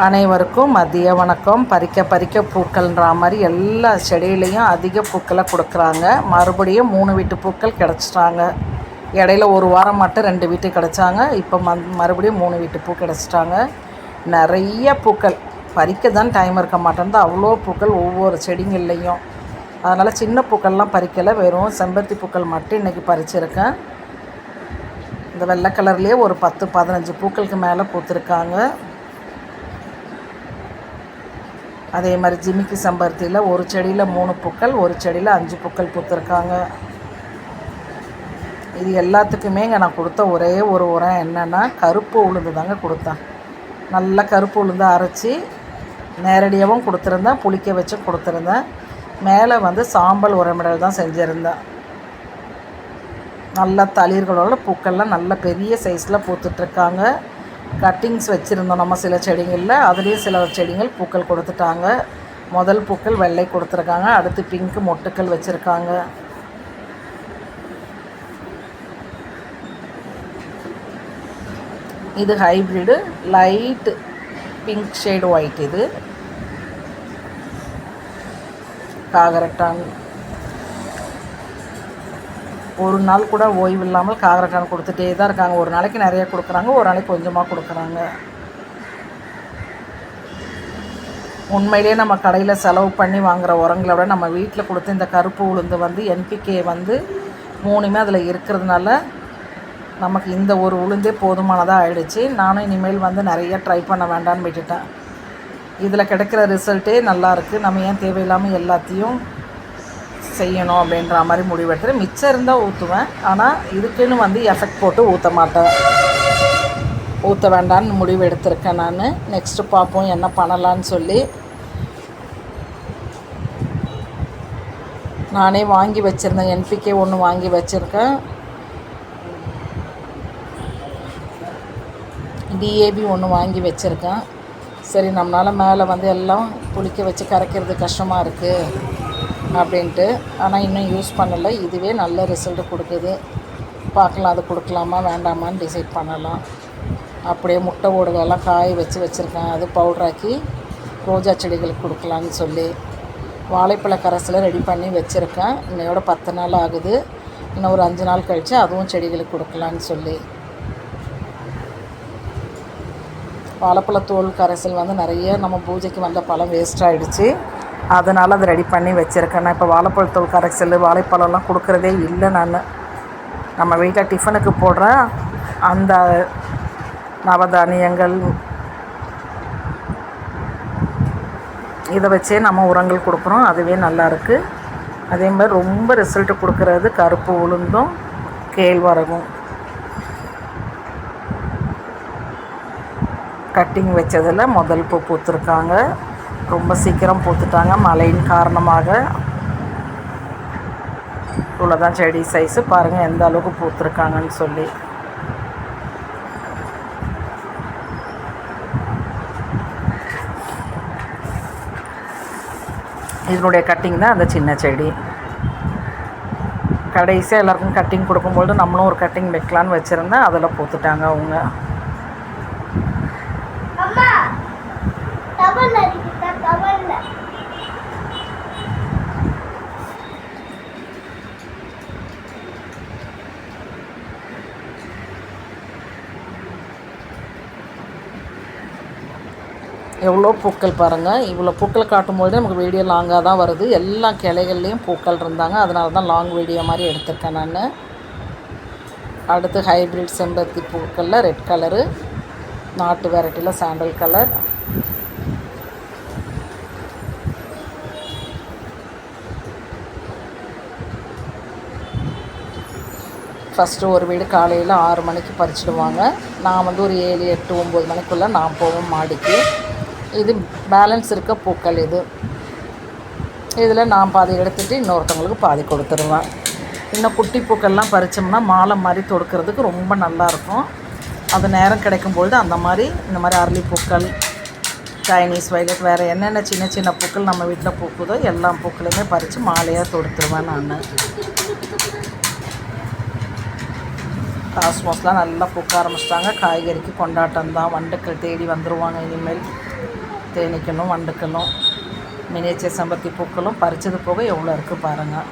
அனைவருக்கும் மதிய வணக்கம். பறிக்க பறிக்க பூக்கள்ன்ற மாதிரி எல்லா செடியிலையும் அதிக பூக்களை கொடுக்குறாங்க. மறுபடியும் 3 வீட்டு பூக்கள் கிடச்சிட்டாங்க. இடையில ஒரு வாரம் மட்டும் 2 வீட்டு கிடச்சாங்க. இப்போ மறுபடியும் 3 வீட்டு பூ கிடச்சிட்டாங்க. நிறைய பூக்கள் பறிக்க தான் டைம் இருக்க மாட்டேன்து, அவ்வளோ பூக்கள் ஒவ்வொரு செடிங்கள்லேயும். அதனால் சின்ன பூக்கள்லாம் பறிக்கலை, வெறும் செம்பருத்தி பூக்கள் மட்டும் இன்றைக்கி பறிச்சிருக்கேன். இந்த வெள்ளை கலர்லேயே ஒரு 10-15 பூக்களுக்கு மேலே பூத்துருக்காங்க. அதே மாதிரி ஜிமிக்கி செம்பருத்தியில் ஒரு செடியில் 3 பூக்கள், ஒரு செடியில் 5 பூக்கள் பூத்துருக்காங்க. இது எல்லாத்துக்குமே நான் கொடுத்த ஒரே ஒரு உரம் என்னென்னா கருப்பு உளுந்து தாங்க கொடுத்தேன். நல்லா கருப்பு உளுந்து அரைச்சி நேரடியாகவும் கொடுத்துருந்தேன், புளிக்க வச்சும் கொடுத்துருந்தேன். மேலே சாம்பல் உரமிடல் தான் செஞ்சுருந்தேன். நல்ல தளிர்களோட பூக்கள்லாம் நல்ல பெரிய சைஸில் பூத்துட்ருக்காங்க. கட்டிங்ஸ் வச்சுருந்தோம் நம்ம சில செடிங்களில், அதுலேயும் சில செடிகள் பூக்கள் கொடுத்துட்டாங்க. முதல் பூக்கள் வெள்ளை கொடுத்துருக்காங்க, அடுத்து பிங்க்கு மொட்டுக்கள் வச்சுருக்காங்க. இது hybrid light pink shade white. இது காகரட்டான். ஒரு நாள் கூட ஓய்வு இல்லாமல் காகரட்டான் கொடுத்துட்டே தான் இருக்காங்க. ஒரு நாளைக்கு நிறைய கொடுக்குறாங்க, ஒரு நாளைக்கு கொஞ்சமாக கொடுக்குறாங்க. உண்மையிலே நம்ம கடையில் செலவு பண்ணி வாங்குகிற உரங்களை விட நம்ம வீட்டில் கொடுத்து இந்த கருப்பு உளுந்து என்பிகே 3மே அதில் இருக்கிறதுனால நமக்கு இந்த ஒரு உளுந்தே போதுமானதாக ஆகிடுச்சு. நானும் இனிமேல் நிறைய ட்ரை பண்ண வேண்டான்னு விட்டுட்டேன். இதில் கிடைக்கிற ரிசல்ட்டே நல்லாயிருக்கு. நம்ம ஏன் தேவையில்லாமல் எல்லாத்தையும் செய்யணும் அப்படின்ற மாதிரி முடிவெடுத்துட்டு மிச்சம் இருந்தால் ஊற்றுவேன். ஆனால் இதுக்குன்னு எஃபெக்ட் போட்டு ஊற்ற மாட்டேன், ஊற்ற வேண்டான்னு முடிவு எடுத்திருக்கேன் நான். நெக்ஸ்ட்டு பார்ப்போம் என்ன பண்ணலான்னு சொல்லி. நானே வாங்கி வச்சுருந்தேன், என்பிகே 1 வாங்கி வச்சுருக்கேன், டிஏபி 1 வாங்கி வச்சுருக்கேன். சரி, நம்மளால் மேலே எல்லாம் புளிக்க வச்சு கரைக்கிறது கஷ்டமாக இருக்குது அப்படின்ட்டு. ஆனால் இன்னும் யூஸ் பண்ணலை. இதுவே நல்ல ரிசல்ட்டு கொடுக்குது. பார்க்கலாம், அது கொடுக்கலாமா வேண்டாமான்னு டிசைட் பண்ணலாம். அப்படியே முட்டை ஓடுகளெல்லாம் காய வச்சுருக்கேன், அது பவுட்ராக்கி ரோஜா செடிகளுக்கு கொடுக்கலான்னு சொல்லி. வாழைப்பழ கரைசலை ரெடி பண்ணி வச்சுருக்கேன். இன்னையோட 10 நாள் ஆகுது. இன்னும் ஒரு 5 நாள் கழித்து அதுவும் செடிகளுக்கு கொடுக்கலான்னு சொல்லி. வாழைப்பழத்தோல் கரைசல் நிறைய நம்ம பூஜைக்கு வந்த பழம் வேஸ்ட் ஆகிடுச்சு, அதனால் அதை ரெடி பண்ணி வச்சுருக்கேன். நான் இப்போ வாழைப்பழத்தோல் கரைசல் வாழைப்பழம்லாம் கொடுக்குறதே இல்லை. நம்ம வீட்டில் டிஃபனுக்கு போடுற அந்த நவதானியங்கள் இதை வச்சே நம்ம உரங்கள் கொடுக்குறோம், அதுவே நல்லாயிருக்கு. அதே மாதிரி ரொம்ப ரிசல்ட்டு கொடுக்குறது கருப்பு உளுந்தும் கேழ்வரகும். கட்டிங் வச்சதில் முதல் பூ பூத்துருக்காங்க. ரொம்ப சீக்கிரம் பூத்துட்டாங்க மழையின் காரணமாக. இவ்வளோதான் செடி சைஸு. பாருங்கள் எந்த அளவுக்கு பூத்துருக்காங்கன்னு சொல்லி. இதனுடைய கட்டிங் தான் அந்த சின்ன செடி. கடைசியாக எல்லாருக்கும் கட்டிங் கொடுக்கும்பொழுது நம்மளும் ஒரு கட்டிங் வைக்கலான்னு வச்சுருந்தேன், அதில் பூத்துட்டாங்க அவங்க. எவ்வளோ பூக்கள் பாருங்கள். இவ்வளோ பூக்கள் காட்டும்போது நமக்கு வீடியோ லாங்காக தான் வருது. எல்லா கிளைகள்லேயும் பூக்கள் இருந்தாங்க, அதனால தான் லாங் வீடியோ மாதிரி எடுத்திருக்கேன் நான். அடுத்து ஹைப்ரிட் செம்பருத்தி பூக்களில் ரெட் கலரு, நாட்டு வெரைட்டியில் சாண்டல் கலர். ஃபஸ்ட்டு ஒரு வீடு காலையில் 6 மணிக்கு பறிச்சிடுவாங்க. நான் ஒரு 7, 8, 9 மணிக்குள்ளே நான் போவேன் மாடிக்கு. இது பேலன்ஸ் இருக்க பூக்கள். இதில் நான் பாதி எடுத்துகிட்டு இன்னொருத்தவங்களுக்கு பாதி கொடுத்துருவேன். இன்னும் குட்டி பூக்கள்லாம் பறித்தோம்னா மாலை மாதிரி தொடுக்கிறதுக்கு ரொம்ப நல்லாயிருக்கும். அது நேரம் கிடைக்கும்பொழுது இந்த மாதிரி அரளிப்பூக்கள், சைனீஸ் வைலட், வேறு என்னென்ன சின்ன சின்ன பூக்கள் நம்ம வீட்டில் பூக்குதோ எல்லா பூக்களுமே பறித்து மாலையாக தொடுத்துருவேன் நான். காஸ்மோஸ்லாம் நல்லா பூக்க ஆரம்பிச்சிட்டாங்க. காய்கறிக்கு கொண்டாட்டம் தான், வண்டுக்கள் தேடி வந்துடுவாங்க இனிமேல். தேனீக்களும் வண்டுக்களும் மினியேச்சர் செம்பருத்தி பூக்களும் பறிச்சது போக எவ்வளோ இருக்குது பாருங்கள்.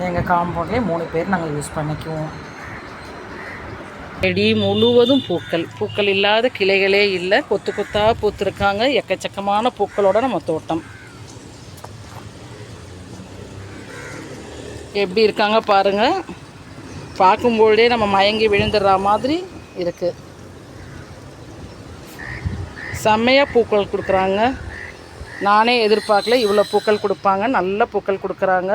எங்கள் காம்பவுண்ட்லேயே 3 பேர் நாங்கள் யூஸ் பண்ணிக்குவோம். செடி முழுவதும் பூக்கள் இல்லாத கிளைகளே இல்லை. கொத்து கொத்தாக பூத்துருக்காங்க. எக்கச்சக்கமான பூக்களோட நம்ம தோட்டம். எப்படி இருக்காங்க பாருங்கள். பார்க்கும்பொழுதே நம்ம மயங்கி விழுந்துடுற மாதிரி இருக்குது. செம்மையாக பூக்கள் கொடுக்குறாங்க. நானே எதிர்பார்க்கல இவ்வளோ பூக்கள் கொடுப்பாங்க. நல்ல பூக்கள் கொடுக்குறாங்க.